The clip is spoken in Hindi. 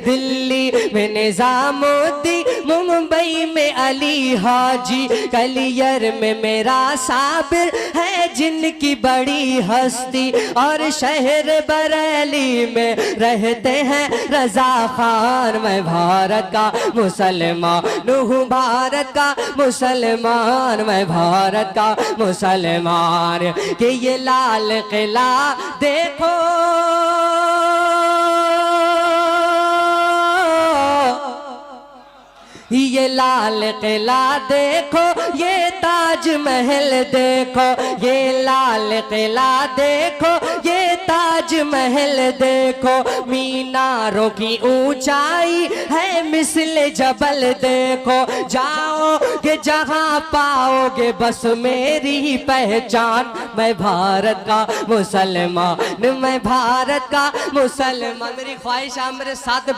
दिल्ली में निजामुद्दीन, मुंबई में अली हाजी, कलियर में मेरा साबिर है जिनकी बड़ी हस्ती, और शहर बरेली में रहते हैं रजा खान। मैं भारत का मुसलमान हूँ, भारत का मुसलमान, मैं भारत का मुसलमान। कि ये लाल किला देखो, ये लाल किला देखो, ये ताज महल देखो, ये लाल किला देखो, ये ताज महल देखो, मीनारों की ऊंचाई है मिस्ल जबल देखो। जाओगे जहां पाओगे बस मेरी पहचान, मैं भारत का मुसलमान, मैं भारत का मुसलमान। मेरी ख्वाहिश है मेरे साथ